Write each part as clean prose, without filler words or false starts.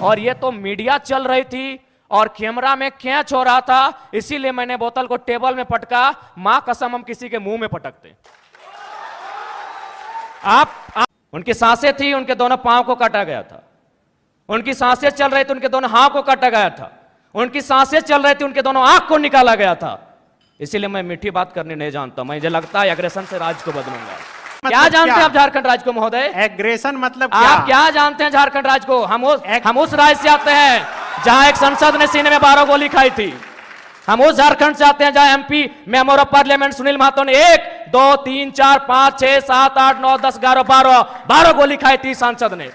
और ये तो मीडिया चल रही थी और कैमरा में कैच हो रहा था, इसीलिए मैंने बोतल को टेबल में पटका। मां कसम हम किसी के मुंह में पटकते। आप उनकी सांसें थी, उनके दोनों पांव को काटा गया था। उनकी सांसें चल रही थी, उनके दोनों हाथ को काटा गया था। उनकी सांसें चल रही थी, उनके दोनों आंख को निकाला गया था। इसीलिए मैं मीठी बात करनी नहीं जानता। मुझे लगता है एग्रेशन से राज को बदलूंगा। क्या जानते हैं आप झारखंड राज्य को महोदय? एग्रेशन मतलब आप क्या जानते हैं झारखंड राज्य को? हम उस राज्य से आते हैं जहां एक संसद ने सीने में 12 गोली खाई थी। हम उस झारखंड से आते हैं जहां MP member of parliament Sunil Mahato ने 1 2 3 4 5 6 7 8 9 10 11 12 गोली खाई थी सांसद ने।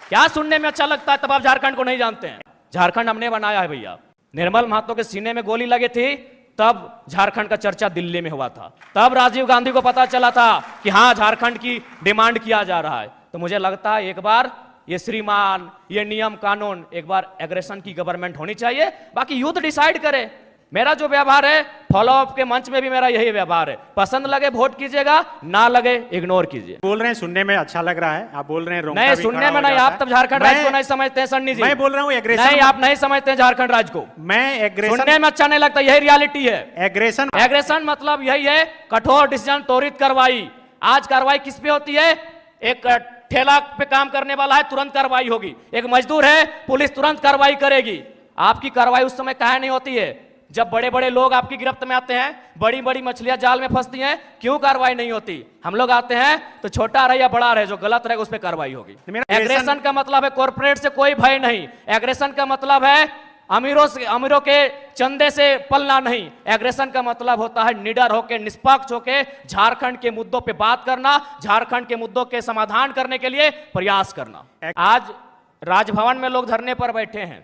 क्या सुनने में अच्छा लगता है? तब आप झारखंड को नहीं जानते हैं। झारखंड हमने बनाया है भैया। निर्मल महतो के सीने में गोली लगी थी, तब झारखंड का चर्चा दिल्ली में हुआ था। तब राजीव गांधी को पता चला था कि हां झारखंड की डिमांड किया जा रहा है। तो मुझे लगता है एक बार ये श्रीमान, ये नियम कानून, एक बार एग्रेशन की गवर्नमेंट होनी चाहिए। बाकी यूथ डिसाइड करे। मेरा जो व्यवहार है, फॉलो अप के मंच में भी मेरा यही व्यवहार है। पसंद लगे वोट कीजिएगा, ना लगे इग्नोर कीजिए। बोल रहे हैं सुनने में अच्छा लग रहा है, आप बोल रहे हैं रोंगटा नहीं, भी सुनने खड़ा में हो नहीं। जाता आप है। तब झारखंड राज्य को नहीं समझते हैं सन्नी जी। मैं बोल रहा हूँ एग्रेशन नहीं, आप नहीं समझते हैं झारखंड राज्य को। मैं एग्रेशन सुनने में अच्छा नहीं लगता, यही रियलिटी है। एग्रेशन मतलब यही है, कठोर डिसीजन, त्वरित कार्रवाई। आज कार्रवाई किस पे होती है? एक ठेला पे काम करने वाला है, तुरंत कार्रवाई होगी। एक मजदूर है, पुलिस तुरंत कार्रवाई करेगी। आपकी कार्रवाई उस समय काहे नहीं होती है जब बड़े बड़े लोग आपकी गिरफ्त में आते हैं, बड़ी बड़ी मछलियां जाल में फंसती हैं? क्यों कार्रवाई नहीं होती? हम लोग आते हैं तो छोटा रहे या बड़ा रहे, जो गलत रहेगा उस पर कार्रवाई होगी। एग्रेशन का मतलब है कॉर्पोरेट से कोई भय नहीं। एग्रेशन का मतलब है अमीरों के चंदे से पलना नहीं। एग्रेशन का मतलब होता है निडर होकर, निष्पक्ष होकर झारखंड के मुद्दों पे बात करना, झारखंड के मुद्दों के समाधान करने के लिए प्रयास करना। आज राजभवन में लोग धरने पर बैठे हैं,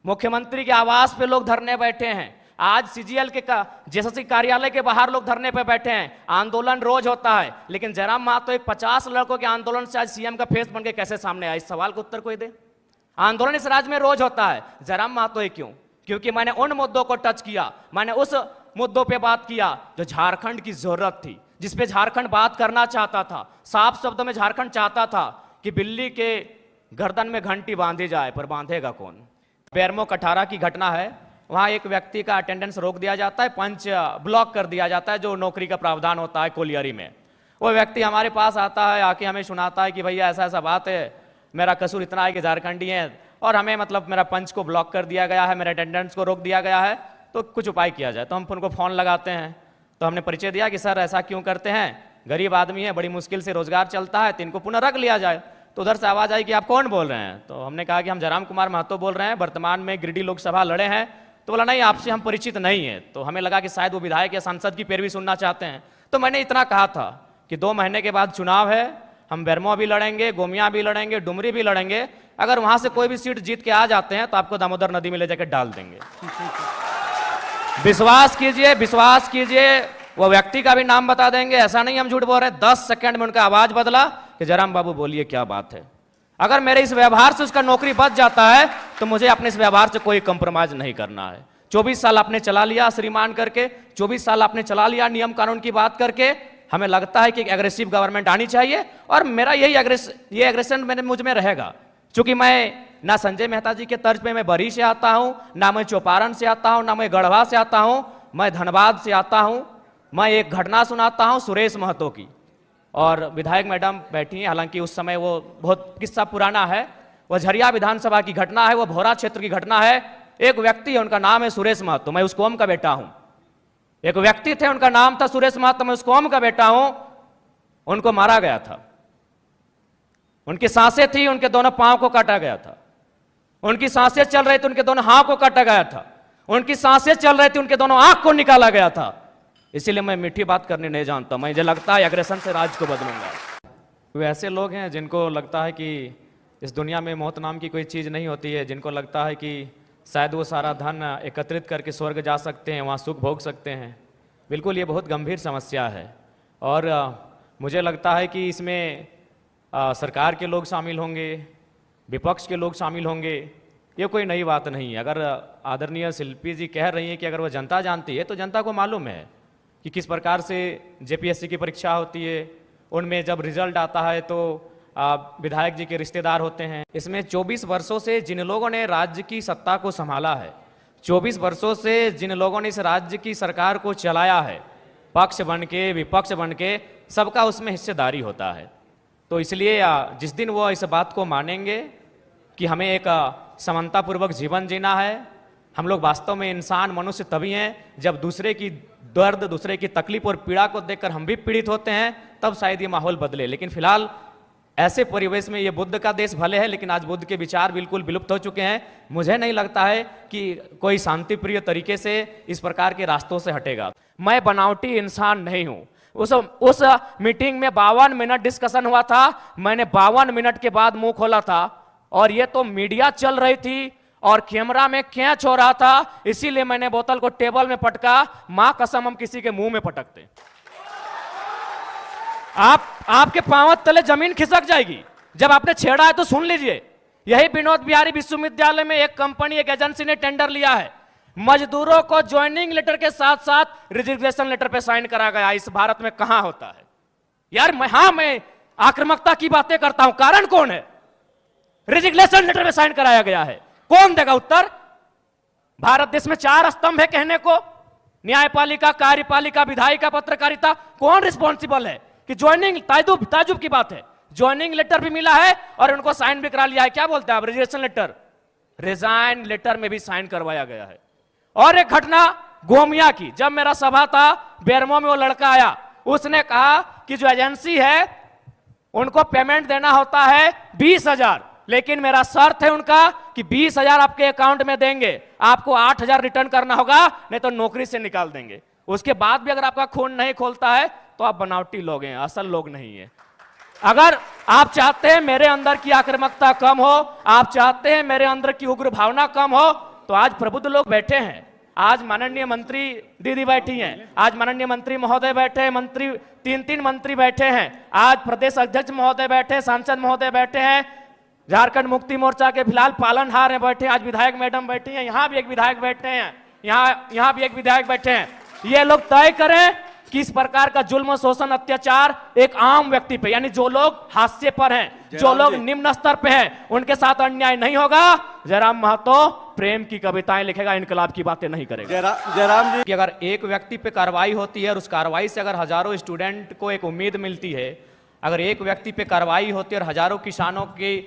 मुख्यमंत्री के आवास पे लोग धरने बैठे हैं, आज सीजीएल के जेएसएससी कार्यालय के बाहर लोग धरने पे बैठे हैं। आंदोलन रोज होता है, लेकिन जयराम महतो एक 50 लड़कों के आंदोलन से आज सीएम का फेस बन के कैसे सामने आया? इस सवाल का उत्तर कोई दे। आंदोलन इस राज्य में रोज होता है, जयराम महतो ही क्यों? क्योंकि मैंने उन मुद्दों को टच किया, मैंने उस मुद्दों पे बात किया जो झारखंड की जरूरत थी, जिसपे झारखंड बात करना चाहता था। साफ शब्दों में झारखंड चाहता था कि बिल्ली के गर्दन में घंटी बांधी जाए, पर बांधेगा कौन? बेरमो कठारा की घटना है, वहां एक व्यक्ति का अटेंडेंस रोक दिया जाता है, पंच ब्लॉक कर दिया जाता है, जो नौकरी का प्रावधान होता है कोलियरी में। वो व्यक्ति हमारे पास आता है, आके हमें सुनाता है कि भैया ऐसा ऐसा बात है, मेरा कसूर इतना है कि झारखंडी है और हमें मतलब मेरा पंच को ब्लॉक कर दिया गया है, मेरे अटेंडेंस को रोक दिया गया है, तो कुछ उपाय किया जाए। तो हम उनको फ़ोन लगाते हैं, तो हमने परिचय दिया कि सर ऐसा क्यों करते हैं, गरीब आदमी है, बड़ी मुश्किल से रोजगार चलता है, तो इनको पुनः रख लिया जाए। तो उधर से आवाज़ आई कि आप कौन बोल रहे हैं? तो हमने कहा कि हम जयराम कुमार महतो बोल रहे हैं, वर्तमान में गिरिडीह लोकसभा लड़े हैं। तो बोला नहीं, आपसे हम परिचित नहीं है। तो हमें लगा कि शायद वो विधायक या सांसद की पैरवी सुनना चाहते हैं। तो मैंने इतना कहा था कि 2 महीने के बाद चुनाव है, हम बेरमो भी लड़ेंगे, गोमिया भी लड़ेंगे, डुमरी भी लड़ेंगे। अगर वहां से कोई भी सीट जीत के आ जाते हैं तो आपको दामोदर नदी में ले जाकर डाल देंगे। विश्वास कीजिए, विश्वास कीजिए, वो व्यक्ति का भी नाम बता देंगे, ऐसा नहीं हम झूठ बोल रहे। 10 सेकंड में उनका आवाज बदला कि जयराम बाबू बोलिए क्या बात है। अगर मेरे इस व्यवहार से उसका नौकरी बच जाता है तो मुझे अपने इस व्यवहार से कोई कंप्रोमाइज नहीं करना है। 24 साल आपने चला लिया श्रीमान करके, 24 साल आपने चला लिया नियम कानून की बात करके। हमें लगता है कि एक एग्रेसिव गवर्नमेंट आनी चाहिए और मेरा यही एग्रेशन मुझ में रहेगा। क्योंकि मैं ना संजय मेहता जी के तर्ज पे मैं बरी से आता हूं, ना मैं चौपारण से आता हूं, ना मैं गढ़वा से आता हूं, मैं धनबाद से आता हूं। मैं एक घटना सुनाता हूं सुरेश महतो की, और विधायक मैडम बैठी हैं, हालांकि उस समय वो बहुत किस्सा पुराना है। वह झरिया विधानसभा की घटना है, वह भोरा क्षेत्र की घटना है। एक व्यक्ति है, उनका नाम है सुरेश महतो, मैं उस कौम का बेटा हूं। एक व्यक्ति थे, उनका नाम था सुरेश महतो, मैं उस कौम का बेटा हूं। उनको मारा गया था, उनकी सांसें थी, उनके दोनों पांव को काटा गया था। उनकी सांसें चल रही थी, उनके दोनों हाथ को काटा गया था। उनकी सांसें चल रही थी, उनके दोनों आंख को निकाला गया था। इसीलिए मैं मीठी बात करनी नहीं जानता। मुझे लगता है एग्रेशन से राज को बदलूंगा। वे ऐसे लोग हैं जिनको लगता है कि इस दुनिया में मौत नाम की कोई चीज़ नहीं होती है, जिनको लगता है कि शायद वो सारा धन एकत्रित करके स्वर्ग जा सकते हैं, वहाँ सुख भोग सकते हैं। बिल्कुल ये बहुत गंभीर समस्या है और मुझे लगता है कि इसमें सरकार के लोग शामिल होंगे, विपक्ष के लोग शामिल होंगे। ये कोई नई बात नहीं है। अगर आदरणीय शिल्पी जी कह रही हैं कि अगर वो जनता जानती है तो जनता को मालूम है कि किस प्रकार से जेपीएससी की परीक्षा होती है। उनमें जब रिजल्ट आता है तो विधायक जी के रिश्तेदार होते हैं। इसमें 24 वर्षों से जिन लोगों ने राज्य की सत्ता को संभाला है, 24 वर्षों से जिन लोगों ने इस राज्य की सरकार को चलाया है, पक्ष बन के विपक्ष बन के, सबका उसमें हिस्सेदारी होता है। तो इसलिए जिस दिन वो इस बात को मानेंगे कि हमें एक समानतापूर्वक जीवन जीना है, हम लोग वास्तव में इंसान मनुष्य तभी हैं जब दूसरे की दर्द, दूसरे की तकलीफ और पीड़ा को देखकर हम भी पीड़ित होते हैं, तब शायद ये माहौल बदले। लेकिन फिलहाल ऐसे परिवेश में ये बुद्ध का देश भले है, लेकिन आज बुद्ध के विचार बिल्कुल विलुप्त हो चुके हैं। मुझे नहीं लगता है कि कोई शांतिप्रिय तरीके से इस प्रकार के रास्तों से हटेगा। मैं बनावटी इंसान नहीं हूं। उस मीटिंग में 52 मिनट डिस्कशन हुआ था, मैंने 52 मिनट के बाद मुंह खोला था, और ये तो मीडिया चल रही थी और कैमरा में कैच हो रहा था, इसीलिए मैंने बोतल को टेबल में पटका। मां कसम हम किसी के मुंह में पटकते, आपके पांव तले जमीन खिसक जाएगी। जब आपने छेड़ा है तो सुन लीजिए। यही विनोद बिहारी विश्वविद्यालय में एक कंपनी, एक एजेंसी ने टेंडर लिया है, मजदूरों को ज्वाइनिंग लेटर के साथ साथ रिजिग्नेशन लेटर पे साइन करा गया। इस भारत में कहां होता है यार? मैं आक्रामकता की बातें करता हूं, कारण कौन है? रिजिग्नेशन लेटर में साइन कराया गया है, कौन देगा उत्तर? भारत देश में 4 स्तंभ है कहने को, न्यायपालिका, कार्यपालिका, विधायिका, पत्रकारिता। कौन रिस्पॉन्सिबल है कि ज्वाइनिंग, ताजुब की बात है, ज्वाइनिंग लेटर भी मिला है और उनको साइन भी करा लिया है। क्या बोलते हैं आप? रिजिग्नेशन लेटर, रिजाइन लेटर में भी साइन करवाया गया है। और एक घटना गोमिया की, जब मेरा सभा था बेरमो में, वो लड़का आया, उसने कहा कि जो एजेंसी है उनको पेमेंट देना होता है 20,000, लेकिन मेरा शर्त है उनका कि 20,000 आपके अकाउंट में देंगे, आपको 8,000 रिटर्न करना होगा, नहीं तो नौकरी से निकाल देंगे। उसके बाद भी अगर आपका खून नहीं खोलता है तो आप बनावटी लोग हैं, असल लोग नहीं है। अगर आप चाहते हैं मेरे अंदर की आक्रामकता कम हो, आप चाहते हैं मेरे अंदर की उग्र भावना कम हो, तो आज प्रबुद्ध लोग बैठे हैं। आज माननीय मंत्री दीदी बैठी हैं, आज माननीय मंत्री महोदय बैठे हैं, मंत्री 3 मंत्री बैठे हैं, आज प्रदेश अध्यक्ष महोदय बैठे, सांसद महोदय बैठे हैं, झारखंड मुक्ति मोर्चा के फिलहाल पालनहार हैं बैठे, आज विधायक मैडम बैठी हैं, यहां भी एक विधायक बैठे हैं, यहां भी एक विधायक बैठे हैं। ये लोग तय करें कि इस प्रकार का जुल्म, शोषण, अत्याचार एक आम व्यक्ति पे, यानी जो लोग हाशिए पर हैं, जो लोग निम्न स्तर पे हैं, उनके साथ अन्याय नहीं होगा। जयराम महतो प्रेम की कविताएं लिखेगा, इनकलाब की बातें नहीं करेगा। जयराम जी, कि अगर एक व्यक्ति पे कार्रवाई होती है और उस कार्रवाई से अगर हजारों स्टूडेंट को एक उम्मीद मिलती है, अगर एक व्यक्ति पे कार्रवाई होती है और हजारों किसानों की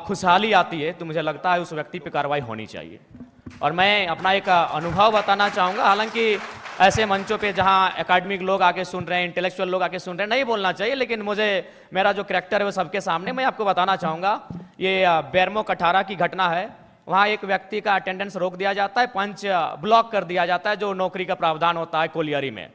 खुशहाली आती है, तो मुझे लगता है उस व्यक्ति पे कार्रवाई होनी चाहिए। और मैं अपना एक अनुभव बताना चाहूँगा, हालांकि ऐसे मंचों पे जहाँ एकेडमिक लोग आके सुन रहे हैं, इंटेलेक्चुअल लोग आके सुन रहे हैं, नहीं बोलना चाहिए, लेकिन मुझे मेरा जो कैरेक्टर है वो सबके सामने मैं आपको बताना चाहूँगा। ये बेरमो कठारा की घटना है। वहाँ एक व्यक्ति का अटेंडेंस रोक दिया जाता है, पंच ब्लॉक कर दिया जाता है, जो नौकरी का प्रावधान होता है कोलियरी में।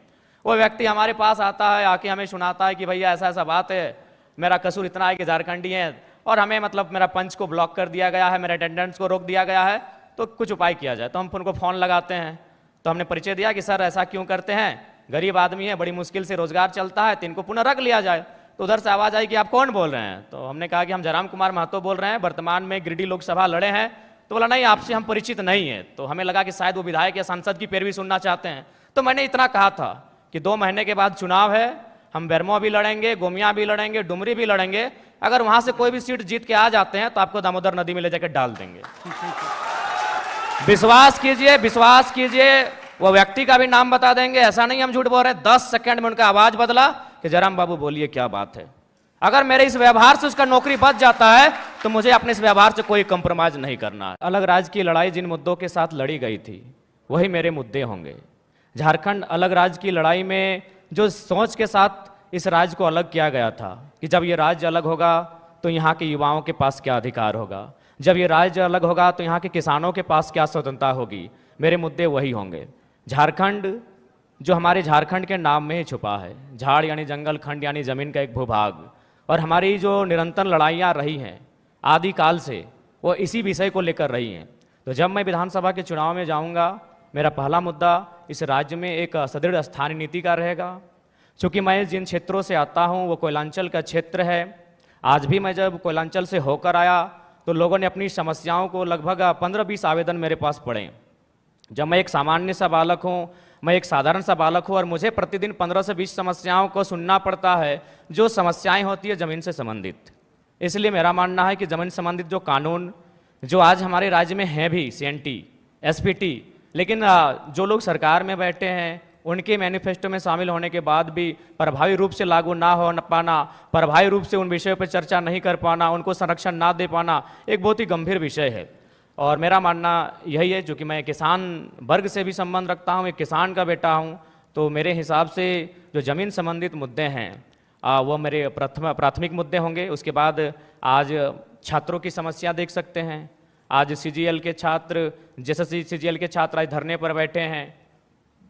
वो व्यक्ति हमारे पास आता है, आके हमें सुनाता है कि भैया ऐसा ऐसा बात है, मेरा कसूर इतना है कि झारखंडी है और हमें मतलब मेरा पंच को ब्लॉक कर दिया गया है, मेरे अटेंडेंस को रोक दिया गया है, तो कुछ उपाय किया जाए। तो हम उनको फ़ोन लगाते हैं, तो हमने परिचय दिया कि सर ऐसा क्यों करते हैं, गरीब आदमी है, बड़ी मुश्किल से रोजगार चलता है, तो इनको पुनः रख लिया जाए। तो उधर से आवाज़ आई कि आप कौन बोल रहे हैं? तो हमने कहा कि हम जयराम कुमार महतो बोल रहे हैं, वर्तमान में गिरिडीह लोकसभा लड़े हैं। तो बोला नहीं, आपसे हम परिचित नहीं है। तो हमें लगा कि शायद वो विधायक या सांसद की पैरवी सुनना चाहते हैं। तो मैंने इतना कहा था कि 2 महीने के बाद चुनाव है, हम बेरमो भी लड़ेंगे, गोमिया भी लड़ेंगे, डुमरी भी लड़ेंगे, अगर वहां से कोई भी सीट जीत के आ जाते हैं तो आपको दामोदर नदी में ले जाकर डाल देंगे। विश्वास कीजिए, विश्वास कीजिए, वो व्यक्ति का भी नाम बता देंगे, ऐसा नहीं हम झूठ बोल रहे हैं। 10 सेकंड में उनका आवाज बदला कि जयराम बाबू बोलिए क्या बात है। अगर मेरे इस व्यवहार से उसका नौकरी बच जाता है तो मुझे अपने इस व्यवहार से कोई कंप्रोमाइज नहीं करना है। अलग राज्य की लड़ाई जिन मुद्दों के साथ लड़ी गई थी वही मेरे मुद्दे होंगे। झारखंड अलग राज्य की लड़ाई में जो सोच के साथ इस राज्य को अलग किया गया था कि जब ये राज्य अलग होगा तो यहाँ के युवाओं के पास क्या अधिकार होगा, जब ये राज्य अलग होगा तो यहाँ के किसानों के पास क्या स्वतंत्रता होगी, मेरे मुद्दे वही होंगे। झारखंड जो हमारे झारखंड के नाम में ही छुपा है, झाड़ यानी जंगल, खंड यानी जमीन का एक भूभाग, और हमारी जो निरंतर लड़ाइयाँ रही हैं आदिकाल से, वो इसी विषय को लेकर रही हैं। तो जब मैं विधानसभा के चुनाव में जाऊँगा, मेरा पहला मुद्दा इस राज्य में एक सुदृढ़ स्थानीय नीति का रहेगा। चूँकि मैं जिन क्षेत्रों से आता हूँ वो कोयलांचल का क्षेत्र है। आज भी मैं जब कोयलांचल से होकर आया तो लोगों ने अपनी समस्याओं को लगभग 15-20 आवेदन मेरे पास पड़े। जब मैं एक सामान्य सा बालक हूँ, मैं एक साधारण सा बालक हूँ और मुझे प्रतिदिन 15 से 20 समस्याओं को सुनना पड़ता है, जो समस्याएं होती है ज़मीन से संबंधित। इसलिए मेरा मानना है कि जमीन संबंधित जो कानून जो आज हमारे राज्य में हैं भी, सीएनटी, एसपीटी, लेकिन जो लोग सरकार में बैठे हैं उनके मैनिफेस्टो में शामिल होने के बाद भी प्रभावी रूप से लागू ना हो पाना, प्रभावी रूप से उन विषयों पर चर्चा नहीं कर पाना, उनको संरक्षण ना दे पाना एक बहुत ही गंभीर विषय है। और मेरा मानना यही है, जो कि मैं किसान वर्ग से भी संबंध रखता हूँ, एक किसान का बेटा हूँ, तो मेरे हिसाब से जो जमीन संबंधित मुद्दे हैं वो मेरे प्राथमिक मुद्दे होंगे। उसके बाद आज छात्रों की समस्या देख सकते हैं। आज सीजीएल के छात्र, जेएसएससी सीजीएल के छात्र आज धरने पर बैठे हैं।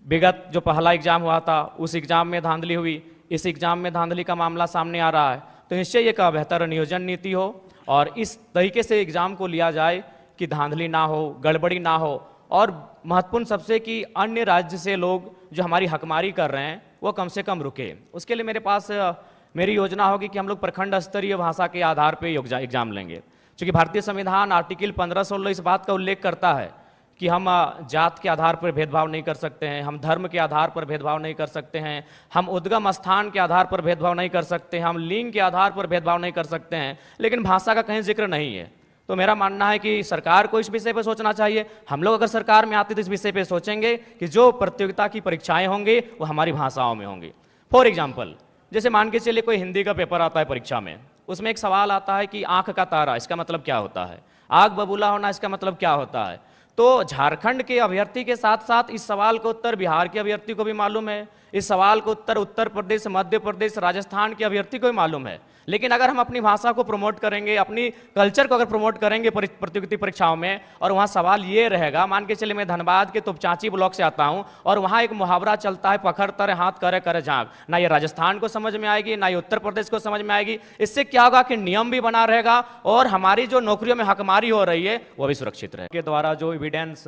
विगत जो पहला एग्जाम हुआ था उस एग्जाम में धांधली हुई, इस एग्जाम में धांधली का मामला सामने आ रहा है। तो निश्चय एक बेहतर नियोजन नीति हो और इस तरीके से एग्जाम को लिया जाए कि धांधली ना हो, गड़बड़ी ना हो, और महत्वपूर्ण सबसे कि अन्य राज्य से लोग जो हमारी हकमारी कर रहे हैं वो कम से कम रुके। उसके लिए मेरे पास मेरी योजना होगी कि हम लोग प्रखंड स्तरीय भाषा के आधार पर एग्जाम लेंगे, क्योंकि भारतीय संविधान आर्टिकल 1516 इस बात का उल्लेख करता है कि हम जात के आधार पर भेदभाव नहीं कर सकते हैं, हम धर्म के आधार पर भेदभाव नहीं कर सकते हैं, हम उद्गम स्थान के आधार पर भेदभाव नहीं कर सकते हैं, हम लिंग के आधार पर भेदभाव नहीं कर सकते हैं, लेकिन भाषा का कहीं जिक्र नहीं है। तो मेरा मानना है कि सरकार को इस विषय पर सोचना चाहिए। हम लोग अगर सरकार में आते तो इस विषय पर सोचेंगे कि जो प्रतियोगिता की परीक्षाएं होंगी वो हमारी भाषाओं में होंगी। फॉर एग्जाम्पल, जैसे मान के चलिए कोई हिंदी का पेपर आता है परीक्षा में, उसमें एक सवाल आता है कि आंख का तारा इसका मतलब क्या होता है, आग बबूला होना इसका मतलब क्या होता है। तो झारखंड के अभ्यर्थी के साथ साथ इस सवाल का उत्तर बिहार के अभ्यर्थी को भी मालूम है, इस सवाल का उत्तर उत्तर प्रदेश, मध्य प्रदेश, राजस्थान के अभ्यर्थी को भी मालूम है। लेकिन अगर हम अपनी भाषा को प्रमोट करेंगे, अपनी कल्चर को अगर प्रमोट करेंगे प्रतियोगिता परीक्षाओं में, और वहाँ सवाल ये रहेगा, मान के चलिए मैं धनबाद के तुपचांची ब्लॉक से आता हूँ और वहाँ एक मुहावरा चलता है, पखर तरे हाथ करे करे झांक, ना ये राजस्थान को समझ में आएगी ना ये उत्तर प्रदेश को समझ में आएगी। इससे क्या होगा कि नियम भी बना रहेगा और हमारी जो नौकरियों में हकमारी हो रही है वो भी सुरक्षित रहेगी। के द्वारा जो एविडेंस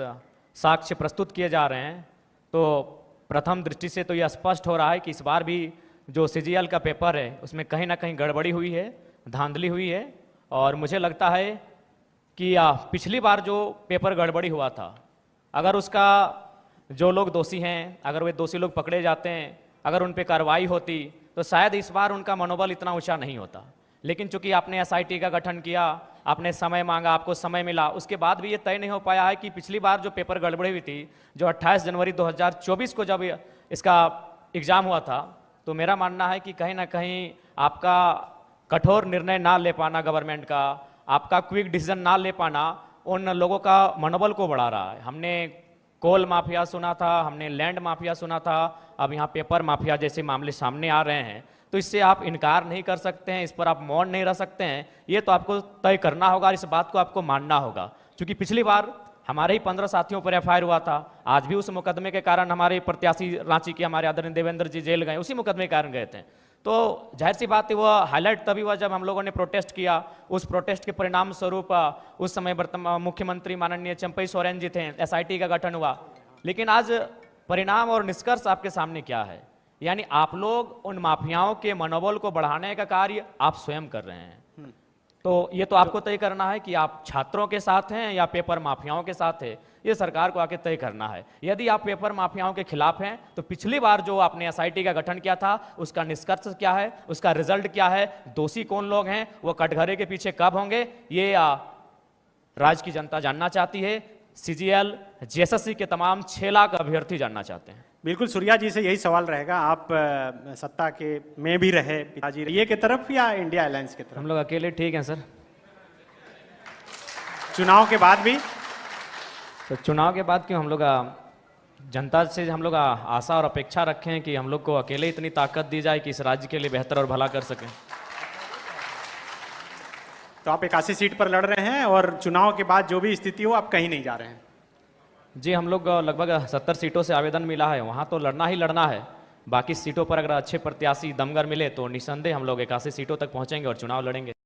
साक्ष्य प्रस्तुत किए जा रहे हैं, तो प्रथम दृष्टि से तो यह स्पष्ट हो रहा है कि इस बार भी जो सीजीएल का पेपर है उसमें कहीं ना कहीं गड़बड़ी हुई है, धांधली हुई है। और मुझे लगता है कि पिछली बार जो पेपर गड़बड़ी हुआ था, अगर उसका जो लोग दोषी हैं, अगर वे दोषी लोग पकड़े जाते हैं, अगर उन पर कार्रवाई होती तो शायद इस बार उनका मनोबल इतना ऊंचा नहीं होता। लेकिन चूंकि आपने एसआईटी का गठन किया, आपने समय मांगा, आपको समय मिला, उसके बाद भी ये तय नहीं हो पाया है कि पिछली बार जो पेपर गड़बड़ी हुई थी, जो 28 जनवरी 2024 को जब इसका एग्ज़ाम हुआ था, तो मेरा मानना है कि कहीं ना कहीं आपका कठोर निर्णय ना ले पाना गवर्नमेंट का, आपका क्विक डिसीजन ना ले पाना उन लोगों का मनोबल को बढ़ा रहा है। हमने कोल माफिया सुना था, हमने लैंड माफिया सुना था, अब यहाँ पेपर माफिया जैसे मामले सामने आ रहे हैं। तो इससे आप इनकार नहीं कर सकते हैं, इस पर आप मौन नहीं रह सकते हैं, ये तो आपको तय करना होगा और इस बात को आपको मानना होगा। क्योंकि पिछली बार हमारे ही 15 साथियों पर एफआईआर हुआ था, आज भी उस मुकदमे के कारण हमारे प्रत्याशी रांची के हमारे आदरणीय देवेंद्र जी जेल गए, उसी मुकदमे के कारण गए थे। तो जाहिर सी बात है वो हाईलाइट तभी हुआ जब हम लोगों ने प्रोटेस्ट किया। उस प्रोटेस्ट के परिणाम स्वरूप उस समय वर्तमान मुख्यमंत्री माननीय चंपई सोरेन जी थे, एसआईटी का गठन हुआ। लेकिन आज परिणाम और निष्कर्ष आपके सामने क्या है, यानी आप लोग उन माफियाओं के मनोबल को बढ़ाने का कार्य आप स्वयं कर रहे हैं। तो ये तो आपको तय करना है कि आप छात्रों के साथ हैं या पेपर माफियाओं के साथ है, ये सरकार को आके तय करना है। यदि आप पेपर माफियाओं के खिलाफ हैं तो पिछली बार जो आपने एसआईटी का गठन किया था उसका निष्कर्ष क्या है, उसका रिजल्ट क्या है, दोषी कौन लोग हैं, वो कटघरे के पीछे कब होंगे, ये राज्य की जनता जानना चाहती है। सीजीएल जेएसएससी के तमाम 6 लाख अभ्यर्थी जानना चाहते हैं। बिल्कुल, सूर्या जी से यही सवाल रहेगा। आप सत्ता के में भी रहे, पिताजी ये की तरफ या इंडिया अलायंस की तरफ? हम लोग अकेले ठीक हैं सर। चुनाव के बाद भी? तो चुनाव के बाद क्यों, हम लोग जनता से हम लोग आशा और अपेक्षा रखें कि हम लोग को अकेले इतनी ताकत दी जाए कि इस राज्य के लिए बेहतर और भला कर सकें। तो आप 81 सीट पर लड़ रहे हैं और चुनाव के बाद जो भी स्थिति हो आप कहीं नहीं जा रहे हैं? जी, हम लोग लगभग 70 सीटों से आवेदन मिला है, वहाँ तो लड़ना ही लड़ना है। बाकी सीटों पर अगर अच्छे प्रत्याशी दमगर मिले तो निसंदेह हम लोग 81 सीटों तक पहुँचेंगे और चुनाव लड़ेंगे।